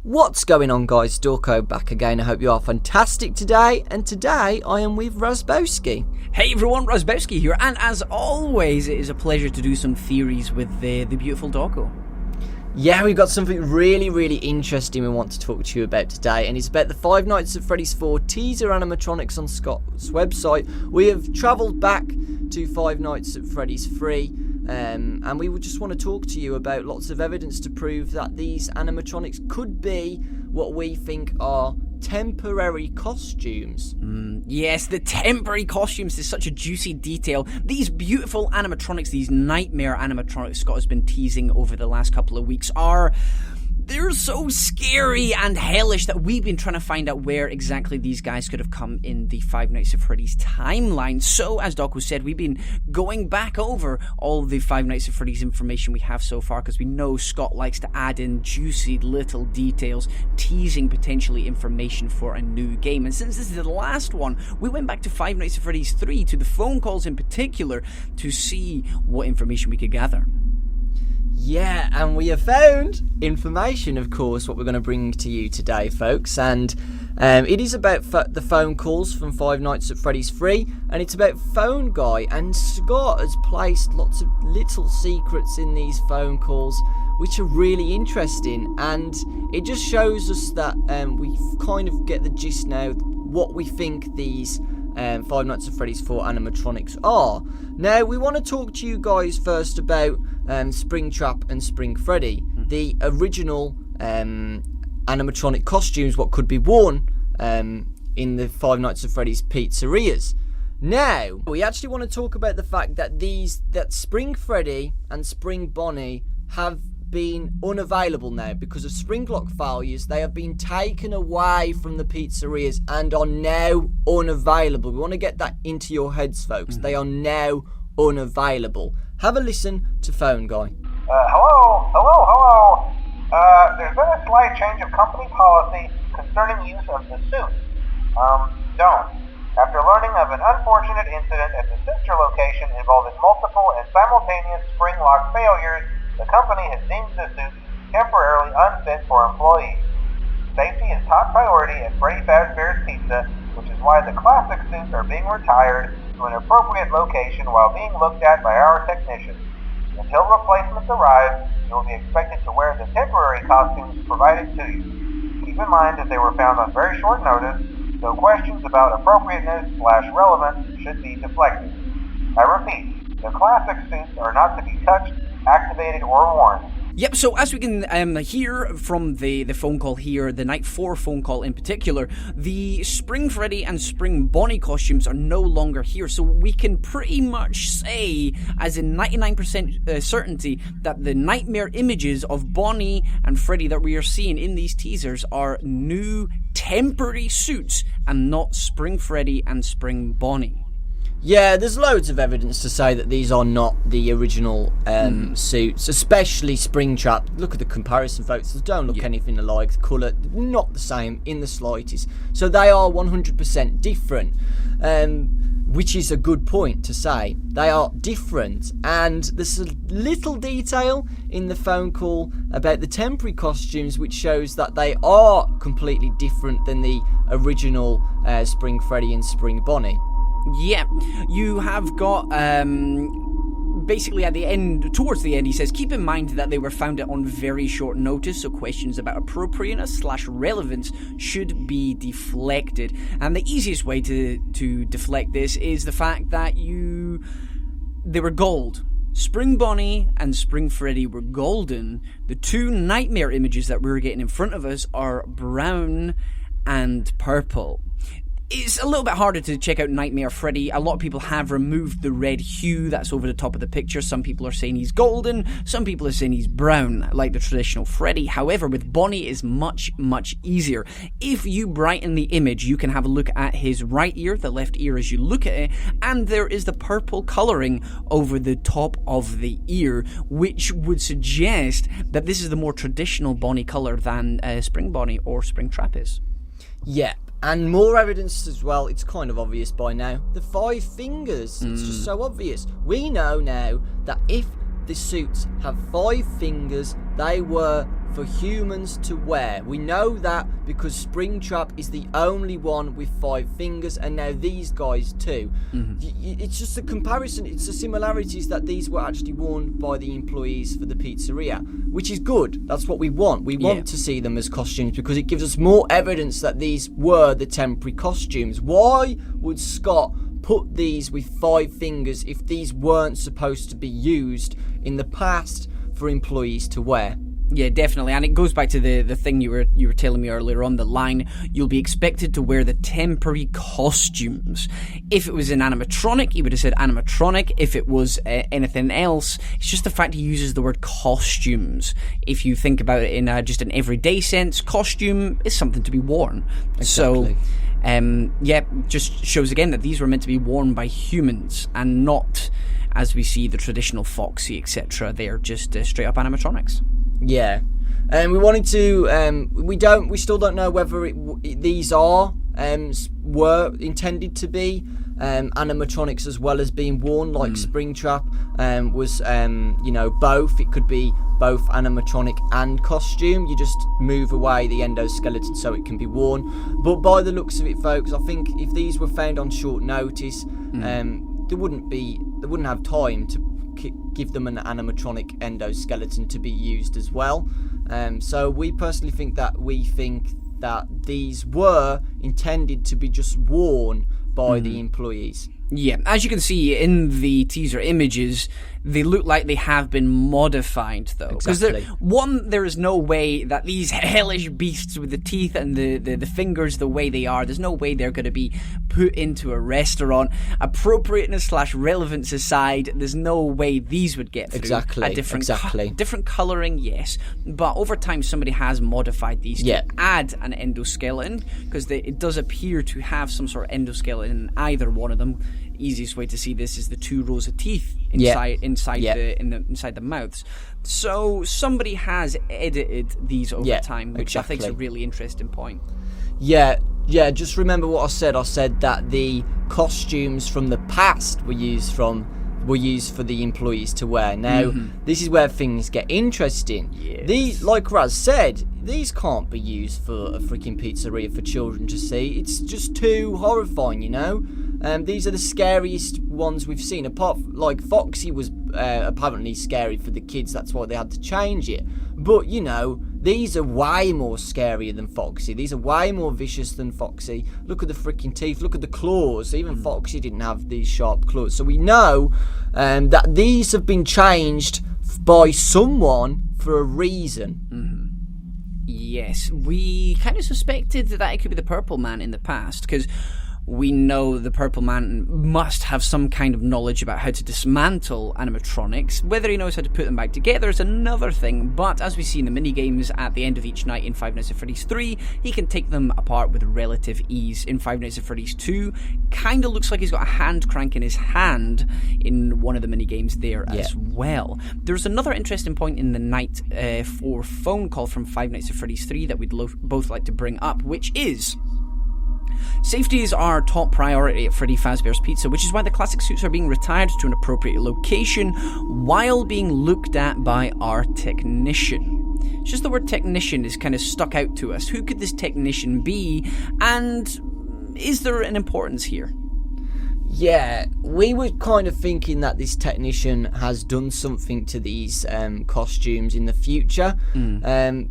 What's going on, guys? Dawkbro back again. I hope you are fantastic today, and today I am with Razbowski. Hey everyone, Razbowski here, and as always it is a pleasure to do some theories with the beautiful Dawkbro. Yeah, we've got something really interesting we want to talk to you about today, and it's about the Five Nights at Freddy's 4 teaser animatronics on Scott's website. We have travelled back to Five Nights at Freddy's 3, and we would just want to talk to you about lots of evidence to prove that these animatronics could be what we think are temporary costumes. Yes, the temporary costumes is such a juicy detail. These beautiful animatronics, these nightmare animatronics Scott has been teasing over the last couple of weeks they're so scary and hellish that we've been trying to find out where exactly these guys could have come in the Five Nights at Freddy's timeline. So, as Dawkins said, we've been going back over all the Five Nights at Freddy's information we have so far, because we know Scott likes to add in juicy little details, teasing potentially information for a new game. And since this is the last one, we went back to Five Nights at Freddy's 3, to the phone calls in particular, to see what information we could gather. Yeah, and we have found information, of course, what we're going to bring to you today, folks. And it is about the phone calls from Five Nights at Freddy's 3, and it's about Phone Guy. And Scott has placed lots of little secrets in these phone calls, which are really interesting. And it just shows us that we kind of get the gist now what we think these Five Nights at Freddy's 4 animatronics are. Now, we want to talk to you guys first about Springtrap and Spring Freddy, the original animatronic costumes, what could be worn in the Five Nights at Freddy's pizzerias. Now, we actually want to talk about the fact that Spring Freddy and Spring Bonnie have been unavailable now because of spring lock failures. They have been taken away from the pizzerias and are now unavailable. We want to get that into your heads, folks. They are now unavailable. Have a listen to Phone Guy. Hello. There's been a slight change of company policy concerning use of the suit. Don't. After learning of an unfortunate incident at the sister location involving multiple and simultaneous spring lock failures, the company has deemed the suit temporarily unfit for employees. Safety is top priority at Freddy Fazbear's Pizza, which is why the classic suits are being retired to an appropriate location while being looked at by our technicians. Until replacements arrive, you will be expected to wear the temporary costumes provided to you. Keep in mind that they were found on very short notice, so questions about appropriateness/relevance should be deflected. I repeat, the classic suits are not to be touched, activated, or worn. Yep, so as we can hear from the phone call here, the Night 4 phone call in particular, the Spring Freddy and Spring Bonnie costumes are no longer here. So we can pretty much say, as in 99% certainty, that the nightmare images of Bonnie and Freddy that we are seeing in these teasers are new temporary suits and not Spring Freddy and Spring Bonnie. Yeah, there's loads of evidence to say that these are not the original suits, especially Springtrap. Look at the comparison, folks. They don't look anything alike. The colour, not the same in the slightest. So they are 100% different, which is a good point to say. They are different, and there's a little detail in the phone call about the temporary costumes which shows that they are completely different than the original Spring Freddy and Spring Bonnie. Yeah, you have got, basically at the end, towards the end, he says, keep in mind that they were found on very short notice, so questions about appropriateness/relevance should be deflected. And the easiest way to deflect this is the fact that they were gold. Spring Bonnie and Spring Freddy were golden. The two nightmare images that we're getting in front of us are brown and purple. It's a little bit harder to check out Nightmare Freddy. A lot of people have removed the red hue that's over the top of the picture. Some people are saying he's golden. Some people are saying he's brown, like the traditional Freddy. However, with Bonnie is much easier. If you brighten the image, you can have a look at his right ear, the left ear as you look at it, and there is the purple colouring over the top of the ear, which would suggest that this is the more traditional Bonnie colour than Spring Bonnie or Springtrap is. Yeah. And more evidence as well, it's kind of obvious by now. The 5 fingers, it's just so obvious. We know now that if the suits have 5 fingers, they were for humans to wear. We know that because Springtrap is the only one with 5 fingers, and now these guys too. It's just a comparison, it's the similarities that these were actually worn by the employees for the pizzeria, which is good. That's what we want. We want to see them as costumes because it gives us more evidence that these were the temporary costumes. Why would Scott put these with 5 fingers if these weren't supposed to be used in the past for employees to wear? Yeah, definitely, and it goes back to the thing you were telling me earlier on, the line, you'll be expected to wear the temporary costumes. If it was an animatronic, he would have said animatronic. If it was anything else, it's just the fact he uses the word costumes. If you think about it in just an everyday sense, costume is something to be worn. Exactly. So, just shows again that these were meant to be worn by humans and not, as we see, the traditional Foxy, etc. They're just straight up animatronics. Yeah, and we wanted to. We still don't know whether these were intended to be animatronics as well as being worn, like Springtrap was. Both. It could be both animatronic and costume. You just move away the endoskeleton so it can be worn. But by the looks of it, folks, I think if these were found on short notice, they wouldn't have time to give them an animatronic endoskeleton to be used as well. So we personally think that these were intended to be just worn by the employees. Yeah, as you can see in the teaser images, they look like they have been modified, though. Exactly. Because there is no way that these hellish beasts with the teeth and the fingers the way they are, there's no way they're going to be put into a restaurant. Appropriateness / relevance aside, there's no way these would get through. Exactly. Different colouring, yes. But over time, somebody has modified these to add an endoskeleton, because it does appear to have some sort of endoskeleton in either one of them. Easiest way to see this is the 2 rows of teeth inside the mouths. So somebody has edited these over time, which I think is a really interesting point. Yeah. Just remember what I said. I said that the costumes from the past were used for the employees to wear. Now, this is where things get interesting. Yes. Like Raz said, these can't be used for a freaking pizzeria for children to see. It's just too horrifying, you know. These are the scariest ones we've seen. Like Foxy was apparently scary for the kids. That's why they had to change it. But these are way more scarier than Foxy. These are way more vicious than Foxy. Look at the freaking teeth. Look at the claws. Even Foxy didn't have these sharp claws. So we know that these have been changed by someone for a reason. Yes, we kind of suspected that it could be the Purple Man in the past, because we know the Purple Man must have some kind of knowledge about how to dismantle animatronics. Whether he knows how to put them back together is another thing, but as we see in the minigames at the end of each night in Five Nights at Freddy's 3, he can take them apart with relative ease. In Five Nights at Freddy's 2, kind of looks like he's got a hand crank in his hand in one of the minigames there as well. There's another interesting point in the Night 4 phone call from Five Nights at Freddy's 3 that we'd both like to bring up, which is: safety is our top priority at Freddy Fazbear's Pizza, which is why the classic suits are being retired to an appropriate location while being looked at by our technician. It's just the word technician is kind of stuck out to us. Who could this technician be, and is there an importance here? Yeah, we were kind of thinking that this technician has done something to these costumes in the future,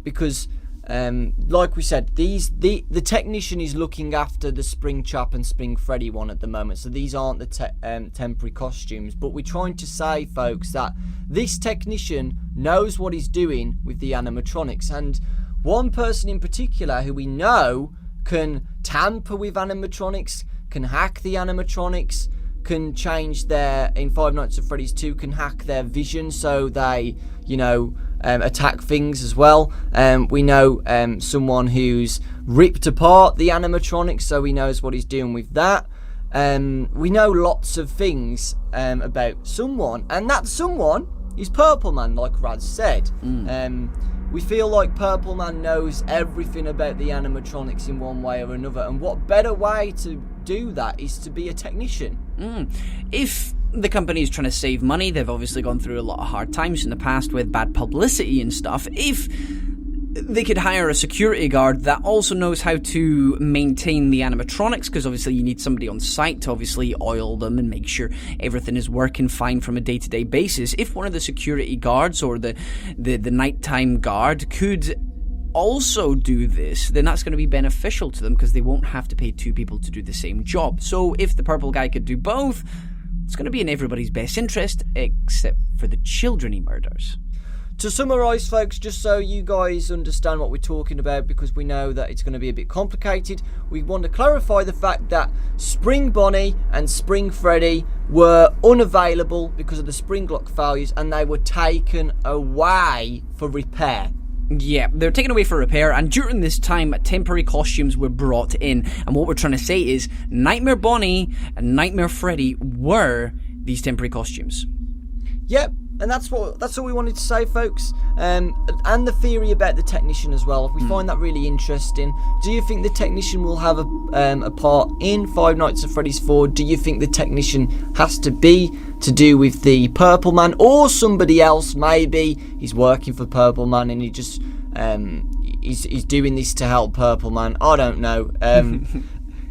because like we said, the technician is looking after the Springtrap and Spring Freddy one at the moment, so these aren't the temporary costumes. But we're trying to say, folks, that this technician knows what he's doing with the animatronics, and one person in particular who we know can tamper with animatronics, can hack the animatronics, can change in Five Nights at Freddy's 2, can hack their vision so they, attack things as well. We know someone who's ripped apart the animatronics, so he knows what he's doing with that. We know lots of things about someone, and that someone is Purple Man, like Raz said. We feel like Purple Man knows everything about the animatronics in one way or another, and what better way to do that is to be a technician. If the company is trying to save money, they've obviously gone through a lot of hard times in the past with bad publicity and stuff. If they could hire a security guard that also knows how to maintain the animatronics, because obviously you need somebody on site to obviously oil them and make sure everything is working fine from a day-to-day basis. If one of the security guards or the nighttime guard could also do this, then that's going to be beneficial to them because they won't have to pay two people to do the same job. So if the purple guy could do both, it's going to be in everybody's best interest, except for the children he murders. To summarise, folks, just so you guys understand what we're talking about, because we know that it's going to be a bit complicated, we want to clarify the fact that Spring Bonnie and Spring Freddy were unavailable because of the spring lock failures, and they were taken away for repair. Yeah, they're taken away for repair, and during this time, temporary costumes were brought in. And what we're trying to say is, Nightmare Bonnie and Nightmare Freddy were these temporary costumes. Yep. And that's all we wanted to say, folks. And the theory about the technician as well. We find that really interesting. Do you think the technician will have a part in Five Nights at Freddy's 4? Do you think the technician has to be to do with the Purple Man, or somebody else? Maybe he's working for Purple Man and he just he's doing this to help Purple Man. I don't know.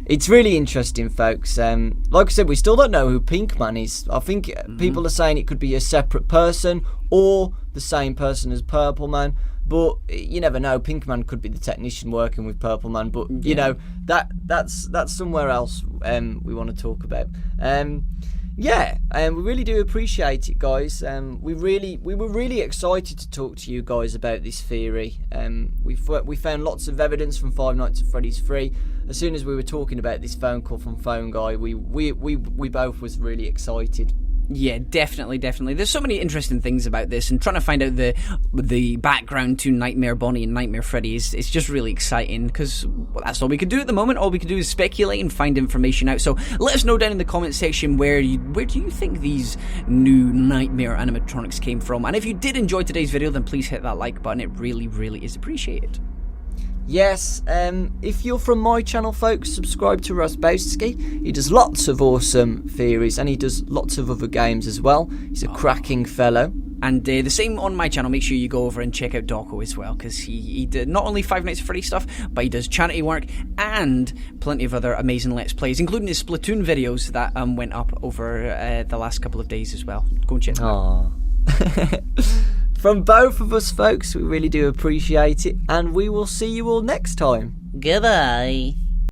It's really interesting, folks. Like I said, we still don't know who Pink Man is. I think people are saying it could be a separate person or the same person as Purple Man. But you never know. Pink Man could be the technician working with Purple Man. But you know, that's somewhere else we want to talk about. We really do appreciate it, guys. We were really excited to talk to you guys about this theory. We found lots of evidence from Five Nights at Freddy's 3. As soon as we were talking about this phone call from Phone Guy, we both was really excited. Yeah, definitely. There's so many interesting things about this, and trying to find out the background to Nightmare Bonnie and Nightmare Freddy it's just really exciting, because that's all we can do at the moment. All we can do is speculate and find information out. So let us know down in the comment section where do you think these new Nightmare animatronics came from. And if you did enjoy today's video, then please hit that like button. It really, really is appreciated. Yes, if you're from my channel, folks, subscribe to Rosbowski. He does lots of awesome theories, and he does lots of other games as well. He's a cracking fellow. And the same on my channel. Make sure you go over and check out Dawkbro as well, because he did not only Five Nights at Freddy stuff, but he does charity work and plenty of other amazing Let's Plays, including his Splatoon videos that went up over the last couple of days as well. Go and check them out. From both of us, folks, we really do appreciate it, and we will see you all next time. Goodbye.